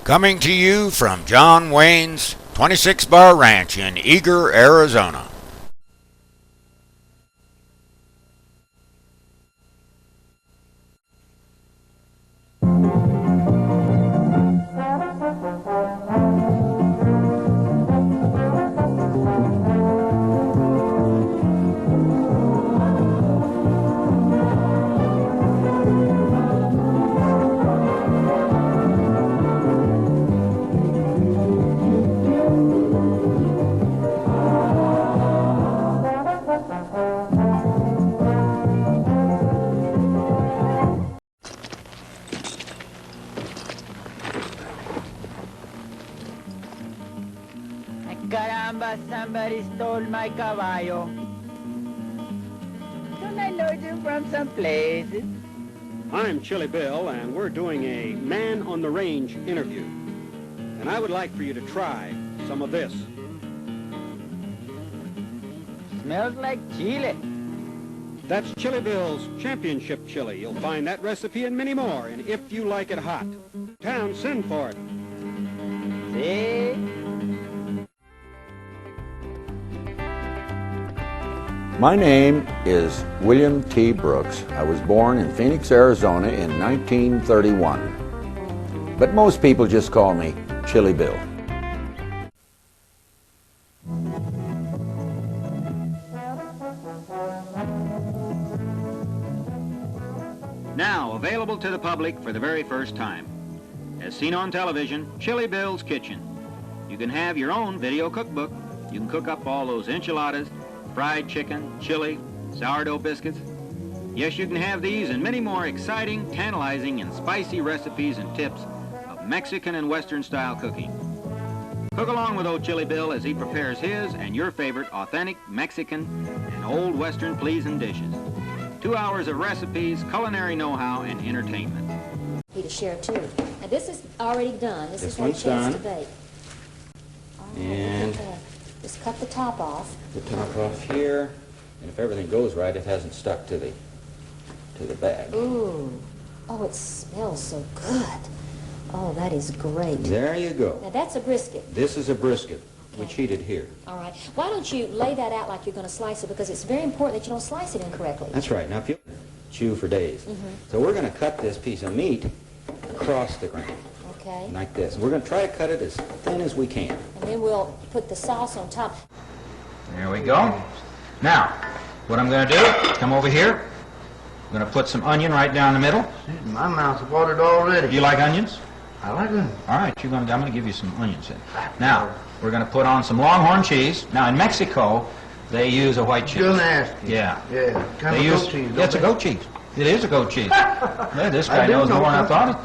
Coming to you from John Wayne's 26 Bar Ranch in Eager, Arizona. Caramba, somebody stole my caballo. Don't I know you from someplace? I'm Chilibill, and we're doing a Man on the Range interview. And I would like for you to try some of this. Smells like chili. That's Chilibill's championship chili. You'll find that recipe and many more, and if you like it hot. Town, send for it. See? My name is William T. Brooks. I was born in Phoenix, Arizona in 1931. But most people just call me Chili Bill. Now available to the public for the very first time. As seen on television, Chili Bill's Kitchen. You can have your own video cookbook. You can cook up all those enchiladas, fried chicken, chili, sourdough biscuits. Yes, you can have these and many more exciting, tantalizing, and spicy recipes and tips of Mexican and Western style cooking. Cook along with old Chili Bill as he prepares his and your favorite authentic Mexican and old Western pleasing dishes. 2 hours of recipes, culinary know-how, and entertainment. To share too. Now this is already done. This is for a one's chance to done. bake. And just cut the top off. the top off here, and if everything goes right, it hasn't stuck to the bag. Ooh. Oh, it smells so good. Oh, that is great. There you go. Now that's a brisket. This is a brisket. We Okay. cheated here. All right. Why don't you lay that out like you're going to slice it, because it's very important that you don't slice it incorrectly. That's right. Now, if you chew for days. So we're going to cut this piece of meat across the grain, Okay. like this. We're going to try to cut it as thin as we can. And then we'll put the sauce on top. There we go. Now, what I'm going to do, come over here. I'm going to put some onion right down the middle. My mouth's watered already. Do you like onions? I like them. All right, I'm going to give you some onions then. Now, we're going to put on some Longhorn cheese. Now, in Mexico, they use a white cheese. Still nasty. Yeah. Yeah. Kind They of use, goat cheese. yeah, it's a goat cheese. It is a goat cheese. Yeah, this guy I do knows more know than I something. thought.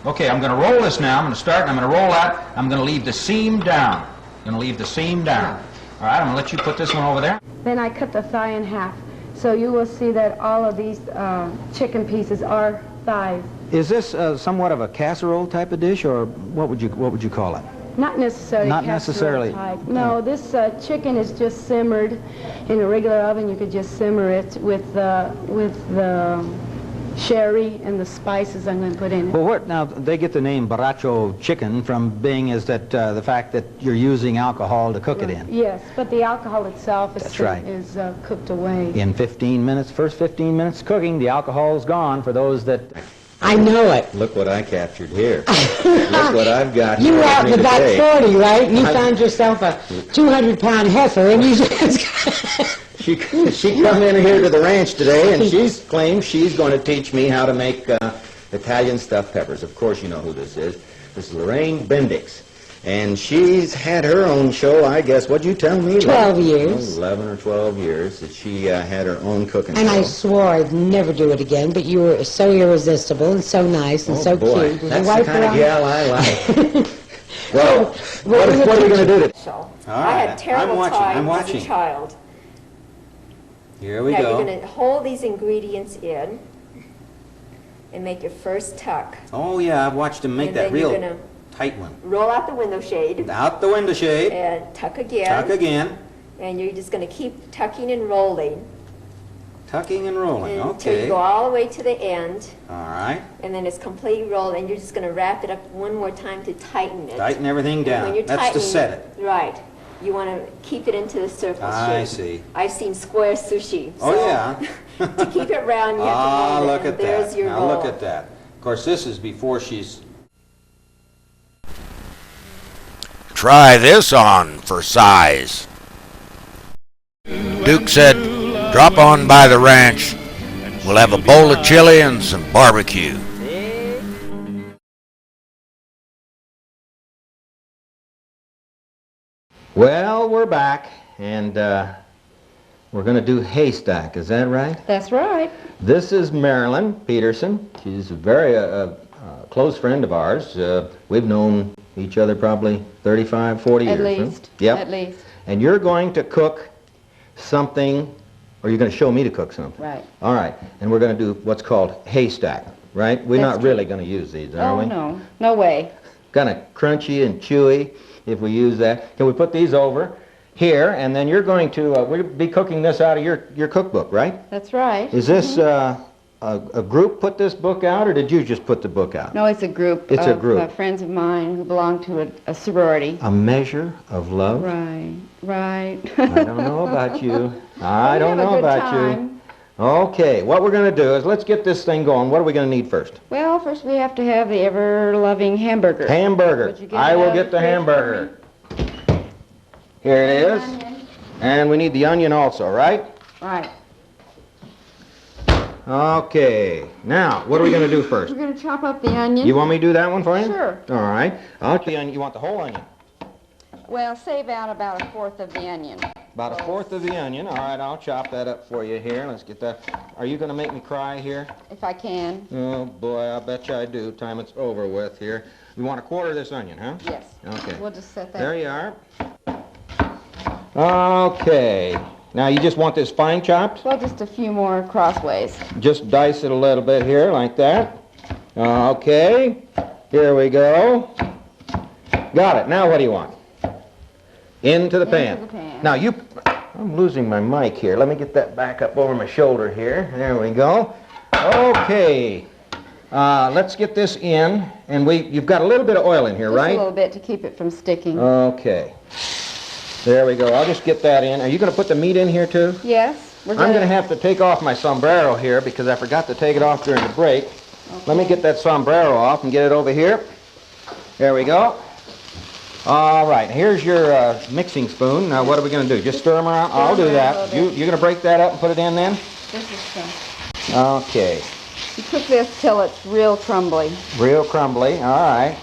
Okay, I'm going to roll this now. I'm going to start, and I'm going to roll that. I'm going to leave the seam down. I'm going to leave the seam down. All right, I'm going to let you put this one over there. Then I cut the thigh in half. So you will see that all of these chicken pieces are thighs. Is this somewhat of a casserole type of dish, or what would you call it? Not necessarily Not casserole necessarily. type. No, this chicken is just simmered in a regular oven. You could just simmer it with the sherry and the spices I'm going to put in it. Well, what now? They get the name Borracho chicken from being is that the fact that you're using alcohol to cook it in. Yes, but the alcohol itself is, That's right. is cooked away. In 15 minutes, first 15 minutes cooking, the alcohol's gone for those that. I know it. Look what I captured here. Look what I've got You here were out with in me about today. 40, right? And you found yourself a 200-pound heifer, and you just... She come in here to the ranch today, and she's claimed she's going to teach me how to make Italian stuffed peppers. Of course, you know who this is. This is Lorraine Bendix. And she's had her own show, I guess, what'd you tell me? 12 years. 11 or 12 years that she had her own cooking And show. I swore I'd never do it again, but you were so irresistible and so nice and so boy, cute. that's the kind of gal I like. Well, what are we going to do today? I had terrible time as a child. Here we Now go. you're going to hold these ingredients in and make your first tuck. Oh, yeah, I've watched him make And that then you're real gonna tight one. Roll out the window shade Out the window shade, and tuck again. tuck again, And you're just going to keep tucking and rolling Tucking and rolling, until you okay. go all the way to the end, All right. and then it's completely rolled, and you're just going to wrap it up one more time to tighten it. Tighten everything And down. when you're That's to tightening set it. Right. You want to keep it into the circle I shape. see. I've seen square sushi. Oh, so yeah. to keep it round, you have to Ah, roll it, look and at there's that. your Now roll. look at that. Of course, this is before she's... Try this on for size. Duke said, drop on by the ranch. We'll have a bowl of chili and some barbecue. See? Well, we're back, and we're going to do Haystack. Is that right? That's right. This is Marilyn Peterson. She's a very close friend of ours. We've known each other probably 35, 40 At years. least. Yep. At least. And you're going to cook something, or you're going to show me to cook something. Right. All right. And we're going to do what's called Haystack, right? We're That's not really going to use these, are Oh, we? no. No way. Kind of crunchy and chewy if we use that. Can we put these over here, and then you're going to, we'll be cooking this out of your cookbook, right? That's right. Is this a group put this book out, or did you just put the book out? No, it's a group It's a of group. friends of mine who belong to a sorority. A Measure of Love? Right, right. I don't know about you. I We don't have a know good about you. time. Okay, what we're going to do is let's get this thing going. What are we going to need first? Well, first we have to have the ever-loving hamburger. Hamburger. Would you get I it will out get of the fridge for hamburger. Here it is. Onion. And we need the onion also, right? Right. Okay. Now, what are we going to do first? We're going to chop up the onion. You want me to do that one for you? Sure. All right. I'll the onion. You want the whole onion? Well, save out about a fourth of the onion. About a fourth of the onion. All right, I'll chop that up for you here. Let's get that. Are you going to make me cry here? If I can. Oh, boy, I bet you I do. Time it's over with here. You want a quarter of this onion, huh? Yes. Okay. We'll just set that. There you are. Okay. Now, you just want this fine chopped? Well, just a few more crossways. Just dice it a little bit here, like that. Okay. Here we go. Got it. Now, what do you want? Into the pan. Into the pan. Now, I'm losing my mic here. Let me get that back up over my shoulder here. There we go. Okay. Let's get this in, and you've got a little bit of oil in here, Just right? a little bit to keep it from sticking. Okay. There we go. I'll just get that in. Are you going to put the meat in here, too? Yes. I'm going to have to take off my sombrero here because I forgot to take it off during the break. Okay. Let me get that sombrero off and get it over here. There we go. All right, here's your mixing spoon. Now, what are we going to do? Just stir them around? I'll do that. You're going to break that up and put it in then? This is some. Okay. You cook this till it's real crumbly. Real crumbly. All right.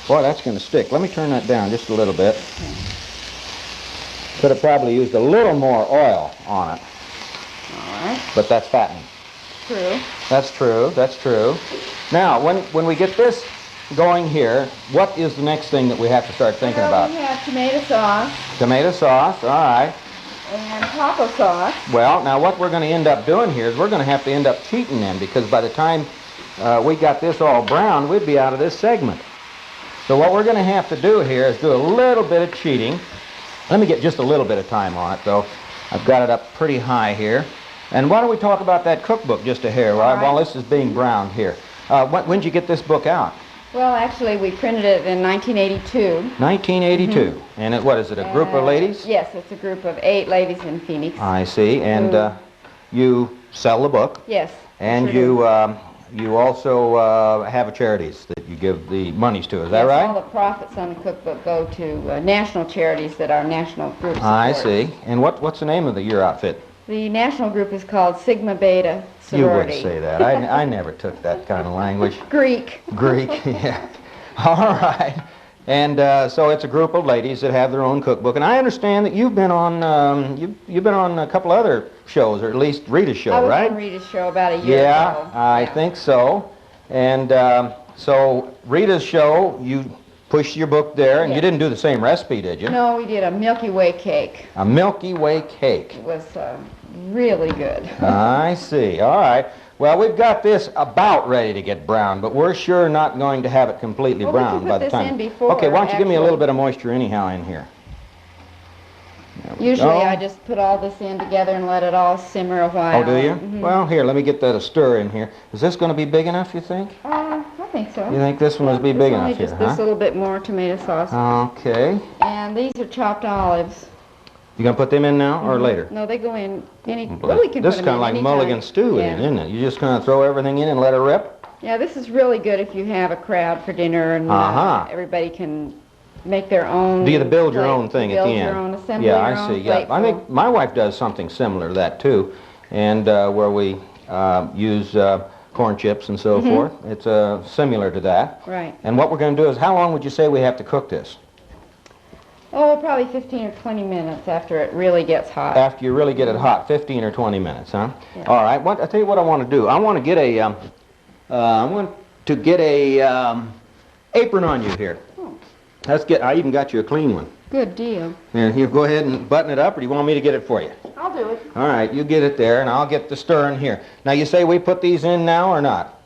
Boy, that's going to stick. Let me turn that down just a little bit. Okay. Could have probably used a little more oil on it, All right. but that's fattening. True. That's true. That's true. Now, when we get this going here, what is the next thing that we have to start thinking about? We have tomato sauce Tomato sauce. All right. and taco sauce. Well, now what we're going to end up doing here is we're going to have to end up cheating them because by the time we got this all brown, we'd be out of this segment. So what we're going to have to do here is do a little bit of cheating. Let me get just a little bit of time on it, though. I've got it up pretty high here. And why don't we talk about that cookbook just a hair while this is being browned here. When did you get this book out? Well, actually, we printed it in 1982. 1982. And what is it, a group of ladies? Yes, it's a group of 8 ladies in Phoenix. I see. And you sell the book. Yes. And you also have a charities that you give the monies to. Is that Yes, right? all the profits on the cookbook go to national charities that our national group supports. I see. And what's the name of your outfit? The national group is called Sigma Beta Sorority. You would say that. I never took that kind of language. Greek. Greek, yeah. All right. And so it's a group of ladies that have their own cookbook. And I understand that you've been on you've been on a couple other shows, or at least Rita's show, right? I was on Rita's show about a year ago. Yeah, I think so. And so Rita's show, you pushed your book there, and you didn't do the same recipe, did you? No, we did a Milky Way cake. A Milky Way cake. It was really good. I see. All right. Well, we've got this about ready to get brown, but we're sure not going to have it completely brown by the time. In before, okay, why don't you give me a little bit of moisture anyhow in here? Usually Oh. I just put all this in together and let it all simmer a while. Oh, do you? Mhm. Well, here, let me get that a stir in here. Is this going to be big enough, you think? I think so. You think this one will be It's big only enough here, just this huh? little bit more tomato sauce. Okay. And these are chopped olives. You going to put them in now or later? No, they go in any. Really can This put is them kind of in like any mulligan time. stew, Yeah. isn't it? You're just going to throw everything in and let it rip? Yeah, this is really good if you have a crowd for dinner and Uh-huh. everybody can make their own. Do you build your plate. own thing at the Build end? your own, assemble Yeah, your I own see. Yeah, I think my wife does something similar to that too, and where we use corn chips and so forth. It's similar to that. Right. And what we're going to do is, how long would you say we have to cook this? Oh, probably 15 or 20 minutes after it really gets hot. After you really get it hot, 15 or 20 minutes, huh? Yeah. All right. I'll tell you what I want to do. I want to get a apron on you here. I even got you a clean one. Good deal. Here, you go ahead and button it up, or do you want me to get it for you? I'll do it. All right, you get it there, and I'll get the stirring here. Now, you say we put these in now or not?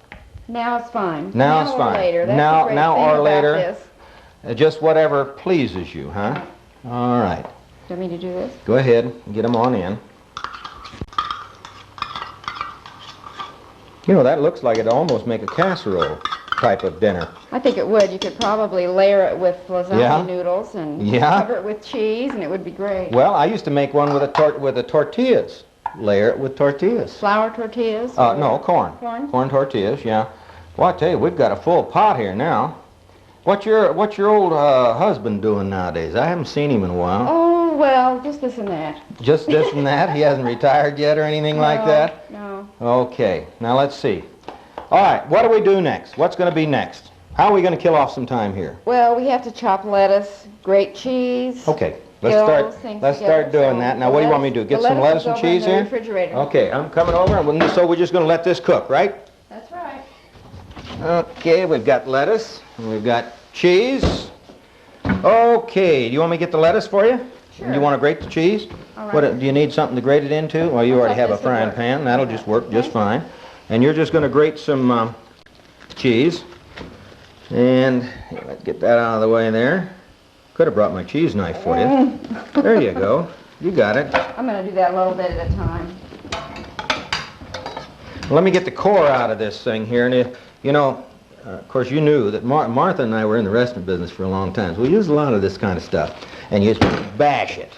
Now it's fine. Now it's fine. Or later. That's Now- the great now thing or about later. This. Just whatever pleases you, huh? All right. Do you want me to do this? Go ahead and get them on in. You know, that looks like it'd almost make a casserole type of dinner. I think it would. You could probably layer it with lasagna Yeah? noodles and Yeah? cover it with cheese, and it would be great. Well, I used to make one with the tortillas. Layer it with tortillas. Flour tortillas? No, corn. Corn? Corn tortillas, yeah. Well, I tell you, we've got a full pot here now. What's your old husband doing nowadays? I haven't seen him in a while. Oh, well, just this and that. Just this and that? He hasn't retired yet or anything like that? No. Okay, now let's see. All right, what do we do next? What's going to be next? How are we going to kill off some time here? Well, we have to chop lettuce, grate cheese. Okay, Get all those things let's together. start doing So that. Now, the what do you want me to do? lettuce- Get the some lettuce is and over in cheese the here? refrigerator. Okay, I'm coming over, and so we're just going to let this cook, right? That's right. Okay, we've got lettuce, and we've got cheese. Okay, do you want me to get the lettuce for you? Sure. And you want to grate the cheese? All right. What, do you need something to grate it into? Well, you Looks already like have a this will frying work. pan. That'll Okay. just work just fine. And you're just going to grate some cheese. And here, let's get that out of the way there. Could have brought my cheese knife for you. There you go. You got it. I'm going to do that a little bit at a time. Let me get the core out of this thing here. And you know, of course, you knew that Martha and I were in the restaurant business for a long time. So we use a lot of this kind of stuff. And you just bash it,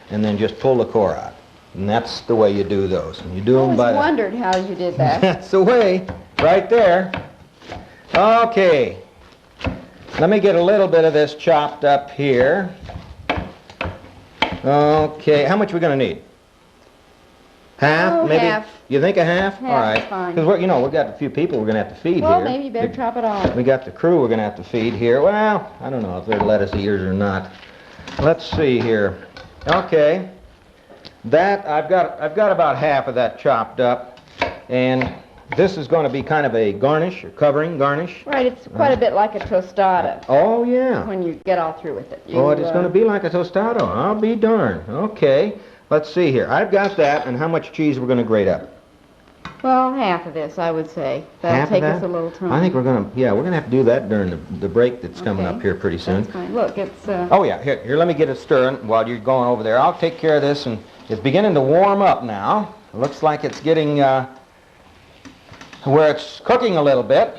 and then just pull the core out. And that's the way you do those. And you do I them by always wondered how you did that. That's the way, right there. Okay. Let me get a little bit of this chopped up here. Okay, how much are we going to need? Half, Oh, maybe? half. You think a half? Half All right. is fine. Because, you know, we've got a few people we're going to have to feed Well, here. maybe you better chop it all. We got the crew we're going to have to feed here. Well, I don't know if they're lettuce eaters or not. Let's see here. Okay. That, I've got about half of that chopped up. And this is going to be kind of a garnish, or covering garnish. Right, it's quite a bit like a tostada Oh, yeah. when you get all through with it. Oh, it's going to be like a tostado. I'll be darned. Okay. Let's see here. I've got that, and how much cheese we're going to grate up? Well, half of this, I would say. That'll Half of take that? us a little time. I think we're going to, we're going to have to do that during the break that's coming Okay. up here pretty soon. That's fine. Look, it's... Oh, yeah. Here, let me get it stirring while you're going over there. I'll take care of this, and it's beginning to warm up now. It looks like it's getting where it's cooking a little bit.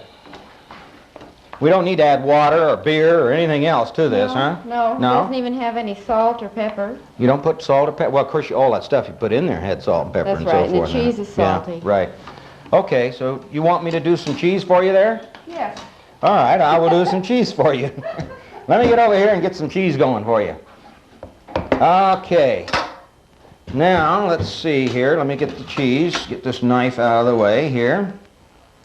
We don't need to add water or beer or anything else to this, huh? No, it doesn't even have any salt or pepper. You don't put salt or pepper? Well, of course, all that stuff you put in there had salt and pepper That's and right, so and the forth. cheese is salty. Yeah, right. Okay, so you want me to do some cheese for you there? Yes. All right, I will do some cheese for you. Let me get over here and get some cheese going for you. Okay. Now, let's see here. Let me get the cheese, get this knife out of the way here.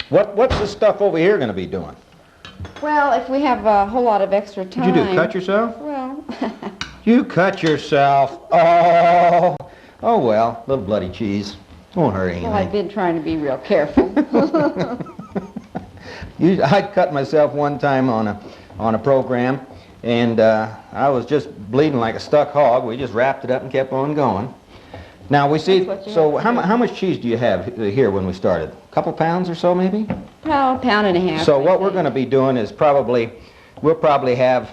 What's this stuff over here going to be doing? Well, if we have a whole lot of extra time... What'd you do, cut yourself? Well... You cut yourself. Oh, well, little bloody cheese. Won't hurt anything. Well, I've been trying to be real careful. I cut myself one time on a program, and I was just bleeding like a stuck hog. We just wrapped it up and kept on going. Now we see. So how much cheese do you have here when we started? A couple pounds or so, maybe? Well, a pound and a half. So what we're going to be doing is we'll probably have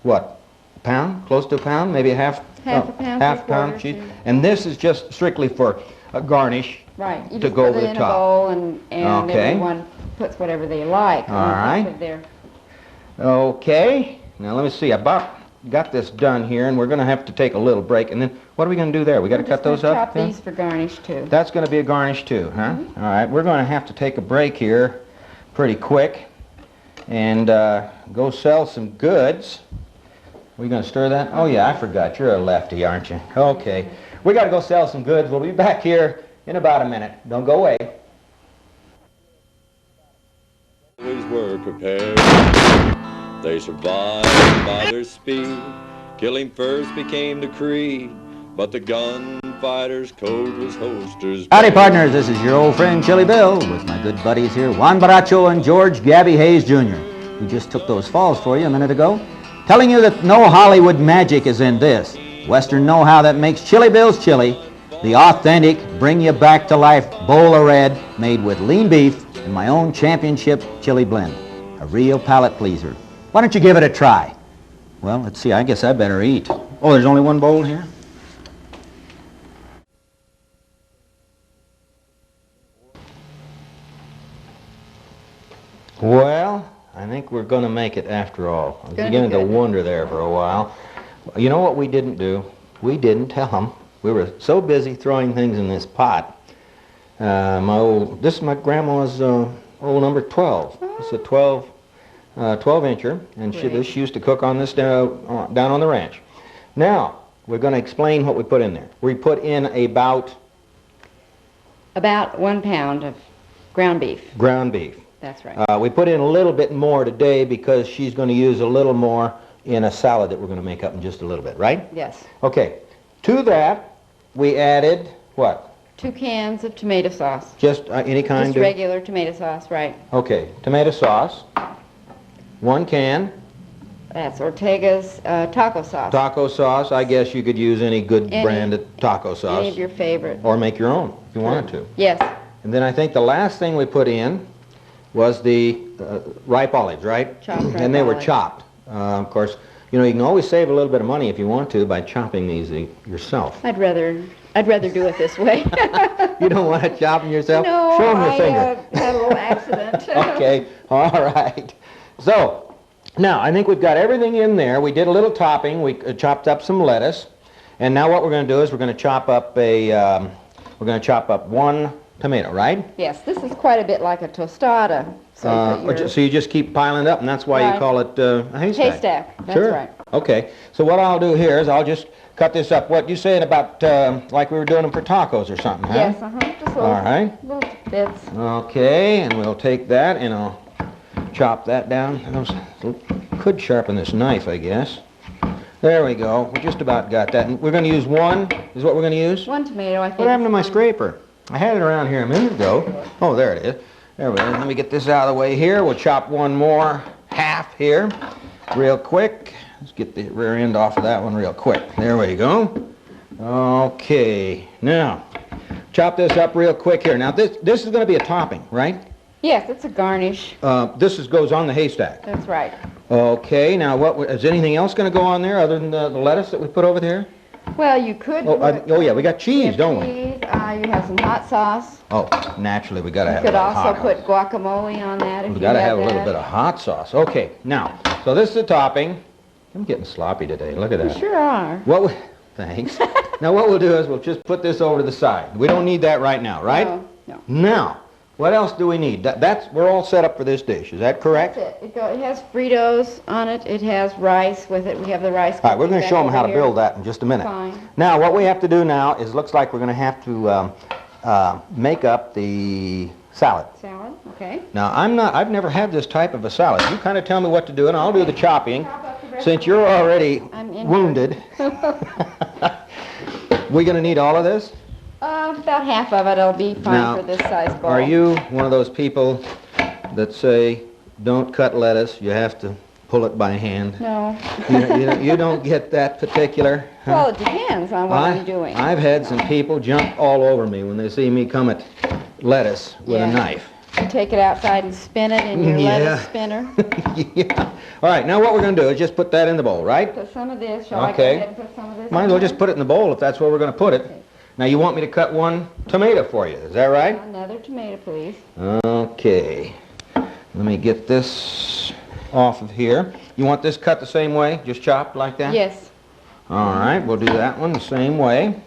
what? A pound? Close to a pound? Maybe a half half a pound, half a pound of three-quarters, cheese. And this is just strictly for a garnish. Right. You to just go put over it the in top. a bowl, and Okay. everyone puts whatever they like All on right. top of their... Okay. Now let me see. I about got this done here, and we're going to have to take a little break. And then what are we going to do there? We got to cut those up? Chop these for garnish too. That's going to be a garnish too, huh? All right. We're going to have to take a break here pretty quick and go sell some goods. We going to stir that? Oh, yeah, I forgot. You're a lefty, aren't you? Okay. We got to go sell some goods. We'll be back here in about a minute. Don't go away. Always were prepared. They survived by their speed. Killing first became the creed, but the gunfighter's code was holsters. Howdy, partners. This is your old friend Chili Bill with my good buddies here, Juan Baracho and George Gabby Hayes Jr., who just took those falls for you a minute ago, telling you that no Hollywood magic is in this. Western know-how that makes Chili Bill's chili, the authentic, bring-you-back-to-life bowl of red made with lean beef and my own championship chili blend. A real palate pleaser. Why don't you give it a try? Well, let's see. I guess I better eat. Oh, there's only one bowl here? Well, I think we're going to make it after all. I was beginning to wonder there for a while. You know what we didn't do? We didn't tell them. We were so busy throwing things in this pot. This is my grandma's old number 12. It's a 12-incher, and this used to cook on this down on the ranch. Now, we're going to explain what we put in there. We put in about 1 pound of ground beef. Ground beef. That's right. We put in a little bit more today because she's going to use a little more in a salad that we're going to make up in just a little bit, right? Yes. Okay. To that, we added what? 2 cans of tomato sauce. Just any kind Just of? regular tomato sauce, right. Okay. Tomato sauce. 1 can. That's Ortega's taco sauce. Taco sauce. I guess you could use any good brand of taco sauce. Any of your favorite. Or make your own if you wanted to. Yes. And then I think the last thing we put in was the ripe olives, right? Chopped ripe and they were olives. chopped. Of course, you know, you can always save a little bit of money if you want to by chopping these yourself. I'd rather do it this way. You don't want to chop them yourself? No, Show them your I finger. had a little accident. Okay, all right. So, now I think we've got everything in there. We did a little topping. We chopped up some lettuce. And now what we're going to do is we're going to chop up 1 tomato, right? Yes, this is quite a bit like a tostada. So you just keep piling it up, and that's why you Right. call it a haystack. Haystack, that's Sure. right. Okay. So what I'll do here is I'll just cut this up. What you saying about like we were doing them for tacos or something, huh? Yes, just little, All right. little bits. Okay, and we'll take that and I'll chop that down. Could sharpen this knife, I guess. There we go. We just about got that. And we're going to use 1. Is what we're going to use? 1 tomato, I think. What happened to my scraper? I had it around here a minute ago. Oh, there it is. There we go. Let me get this out of the way here. We'll chop 1 more half here real quick. Let's get the rear end off of that one real quick. There we go. Okay. Now, chop this up real quick here. Now, this is going to be a topping, right? Yes, it's a garnish. This goes on the haystack. That's right. Okay. Now, is anything else going to go on there other than the lettuce that we put over there? Well, you could. Oh, yeah. We got cheese, don't we? Cheese. You have some hot sauce. Oh, naturally, we got to You have could a little also hot put guacamole on that if We you got to have a that. little bit of hot sauce. Okay, now, so this is the topping. I'm getting sloppy today. Look at You that. sure are. Thanks. Now, what we'll do is we'll just put this over to the side. We don't need that right now, right? No. Now, what else do we need? We're all set up for this dish. Is that correct? That's it. It has Fritos on it. It has rice with it. We have the rice. All right, we're going to cooking show them back how over to here. build that in just a minute. Fine. Now, what we have to do now is looks like we're going to have to make up the salad. Salad, okay. Now, I've never had this type of a salad. You kind of tell me what to do, and I'll do the chopping. Since you're already wounded, we going to need all of this? About half of it will be fine Now, for this size bowl. Are you one of those people that say, don't cut lettuce, you have to pull it by hand? No. You don't get that particular? Huh? Well, it depends on what I'm doing. I've had some people jump all over me when they see me come at lettuce with a knife. You take it outside and spin it in your lettuce spinner. Yeah. All right, now what we're going to do is just put that in the bowl, right? Put some of this. Shall I go Okay. ahead and put some of this Might as in well there? just put it in the bowl if that's where we're going to put it. Okay. Now you want me to cut one tomato for you, is that right? Another tomato, please. Okay. Let me get this off of here. You want this cut the same way, just chopped like that? Yes. All right, we'll do that one the same way.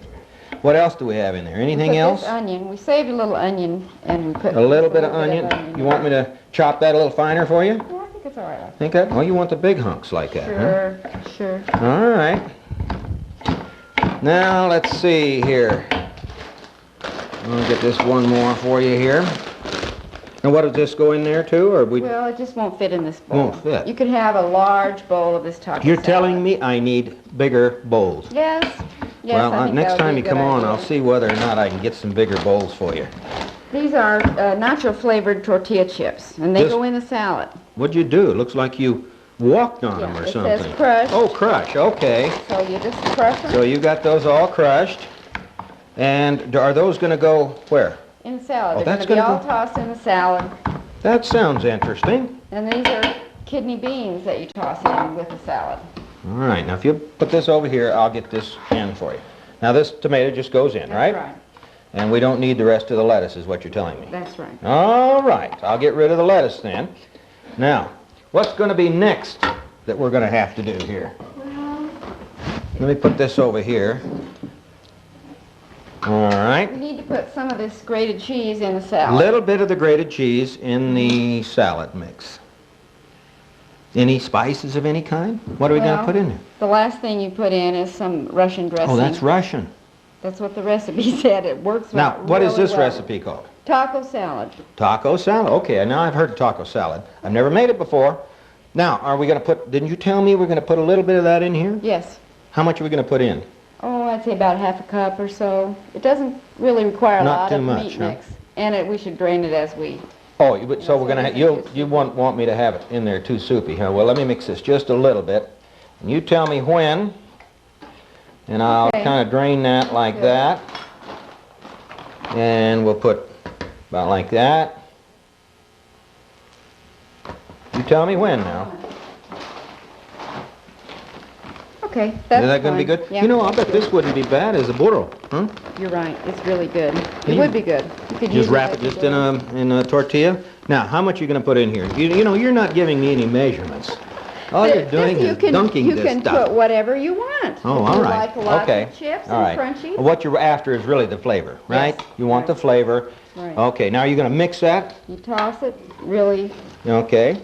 What else do we have in there? Anything We put else? This onion. We saved a little onion and we put A little bit of onion. You want me to chop that a little finer for you? Yeah, I think it's all right. Think that? Oh, you want the big hunks like that, huh? Sure. All right. Now, let's see here. I'll get this one more for you here. And what, does this go in there too, or we? Well, it just won't fit in this bowl. Won't fit. You could have a large bowl of this taco You're salad. telling me I need bigger bowls? Yes. Yes, Well, I think next that would time be you a good come on, idea. I'll see whether or not I can get some bigger bowls for you. These are nacho flavored tortilla chips, and they Just- go in the salad. What'd you do? It looks like you walked on them or it something. says crushed. Oh, crush. Okay. So you just crush them So you got those all crushed. And are those going to go where? in the salad. Oh, They're that's going to be gonna all tossed in the salad. That sounds interesting. And these are kidney beans that you toss in with the salad. All right. Now, if you put this over here, I'll get this in for you. Now, this tomato just goes in, right? That's right. And we don't need the rest of the lettuce, is what you're telling me. That's right. All right. I'll get rid of the lettuce then. Now, what's going to be next that we're going to have to do here? Let me put this over here. All right. We need to put some of this grated cheese in the A salad. little bit of the grated cheese in the salad mix. Any spices of any kind? What are we going to Well, put in there? The last thing you put in is some Russian dressing. Oh, that's Russian. That's what the recipe said. It works Now, what is really this well. recipe called? Taco salad. Taco salad. Okay, now I've heard of taco salad. I've never made it before. Now, are we going to put, didn't you tell me we're going to put a little bit of that in here? Yes. How much are we going to put in? Oh, I'd say about half a cup or so. It doesn't really require a Not lot too of much, meat huh? mix. And we should drain it as we... Oh, so we're going to, you want me to have it in there too soupy, huh? Well, let me mix this just a little bit. And you tell me when, and I'll Okay. kind of drain that like Good. that. And we'll put about like that. You tell me when now. Okay, that's Is that going to be fine. good? Yeah, You know, I'll that's bet good. this wouldn't be bad as a burro, huh? You're right. It's really good. Can It you would be good. You could use Just wrap it as you just go. in a tortilla. Now, how much are you going to put in here? You know, you're not giving me any measurements. All you're doing you is can, dunking you this can stuff. put whatever you want. Oh, If all you right. like lots Okay. of chips All right. and crunchy. What you're after is really the flavor, right? Yes. You want the flavor. Right. Okay. Now, are you going to mix that? You toss it really. Okay.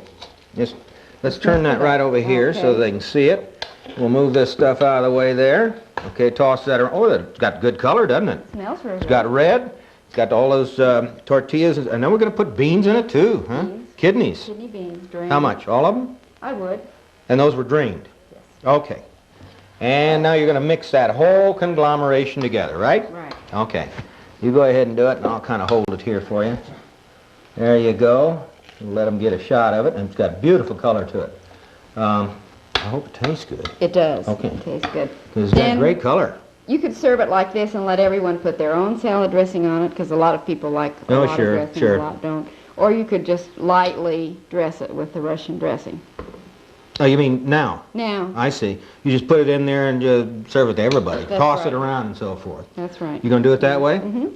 Just let's turn that right over here so Okay. they can see it. We'll move this stuff out of the way there. Okay. Toss that around. Oh, it's got good color, doesn't it? Smells really It's got red. It's got all those tortillas, and then we're going to put beans in it too, huh? Beans. Kidneys. Kidney beans drained. How much? All of them? I would. And those were drained? Yes. Okay. And now you're going to mix that whole conglomeration together, right? Right. Okay. You go ahead and do it, and I'll kind of hold it here for you. There you go. Let them get a shot of it, and it's got beautiful color to it. I hope it tastes good. It does. Okay. It tastes good. It's got Then great color. You could serve it like this and let everyone put their own salad dressing on it, because a lot of people like a Oh, lot sure, of dressing, sure. a lot don't. Or you could just lightly dress it with the Russian dressing. Oh, you mean now? Now, I see. You just put it in there and just serve it to everybody. That's Toss right. it around and so forth. that's right. You going to do it that way? Mm-hmm.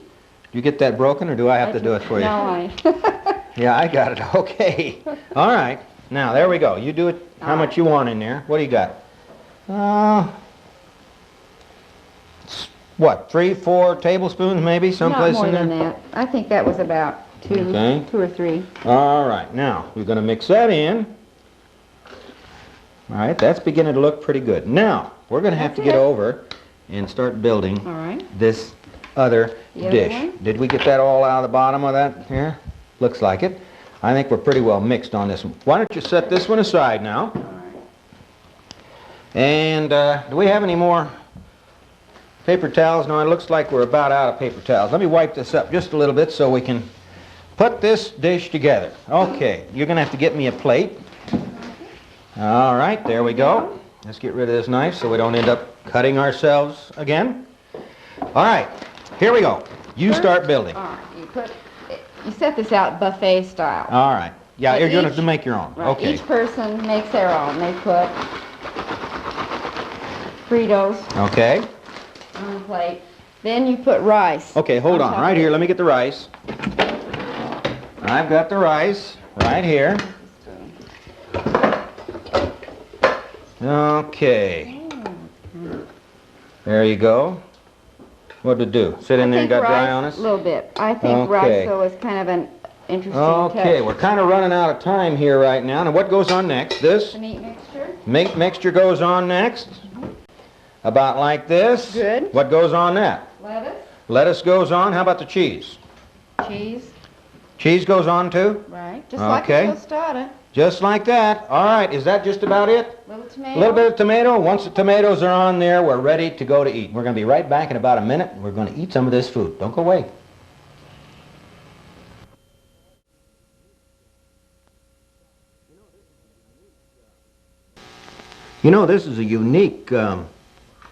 You get that broken, or do I have to do it for you? No, I... Yeah, I got it. Okay. All right. Now, there we go. You do it how much you want in there. What do you got? What, 3, 4 tablespoons maybe, someplace Not more in there? than that. I think that was about two Okay. or three. All right. Now, we're going to mix that in. All right. That's beginning to look pretty good. Now, we're going to have to That's get it. over and start building All right. this other The other dish. one? Did we get that all out of the bottom of that here? Looks like it. I think we're pretty well mixed on this one. Why don't you set this one aside now? And do we have any more paper towels? No, it looks like we're about out of paper towels. Let me wipe this up just a little bit so we can put this dish together. Okay, you're going to have to get me a plate. All right, there we go. Let's get rid of this knife so we don't end up cutting ourselves again. All right, here we go. You start building. All right. You put You set this out buffet style. All right. Yeah, But you're going each- to make your own. Right, Okay. each person makes their own. They put Fritos Okay. on the plate. Then you put rice. Okay, hold on. top Right of here, it. let me get the rice. I've got the rice right here. Okay. There you go. What to do? Sit in there and got dry on us? A little bit. I think Okay. rice, though, is kind of an interesting Okay, touch. we're kind of running out of time here right now. Now, what goes on next? This The meat mixture. meat mixture goes on next. About like this. Good. What goes on that? Lettuce. Lettuce goes on. How about the cheese? Cheese. Cheese goes on too? Right. Just like Okay. a tostada. Just like that. All right, is that just about it? Little A tomato. little bit of tomato. Once the tomatoes are on there, we're ready to go to eat. We're going to be right back in about a minute. We're going to eat some of this food. Don't go away. You know, this is a unique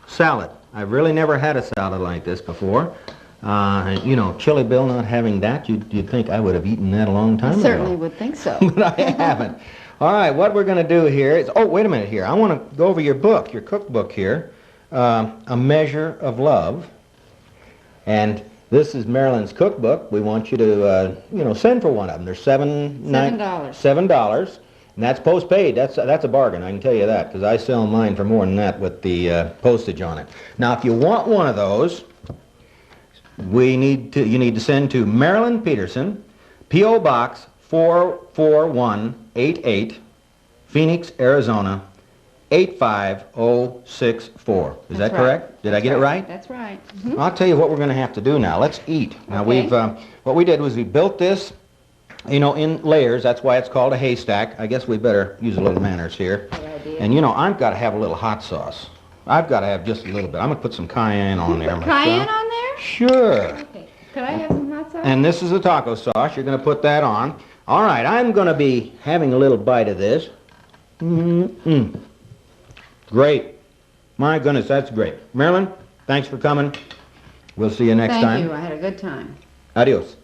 salad. I've really never had a salad like this before. You know, Chilibill not having that, you'd think I would have eaten that a long time ago. Certainly would think so. But I haven't. All right, what we're going to do here is, oh, wait a minute here. I want to go over your book, your cookbook here, A Measure of Love. And this is Marilyn's cookbook. We want you to, you know, send for one of them. They're $7. $7. And that's postpaid. That's a bargain, I can tell you that, because I sell mine for more than that with the postage on it. Now, if you want one of those, you need to send to Marilyn Peterson, P.O. Box 44188, Phoenix, Arizona 85064. Is that correct? Did I get it right? That's right. I'll tell you what we're going to have to do now. Let's eat. Now Okay. what we did was we built this, you know, in layers. That's why it's called a haystack. I guess we better use a little manners here. Good idea. And you know, I've got to have a little hot sauce. I've got to have just a little bit. I'm going to put some cayenne on there. Put cayenne myself. on there? Sure. Okay. Could I have some hot sauce? And this is the taco sauce. You're going to put that on. All right, I'm going to be having a little bite of this. Great. My goodness, that's great. Marilyn, thanks for coming. We'll see you next time. Thank you. I had a good time. Adios.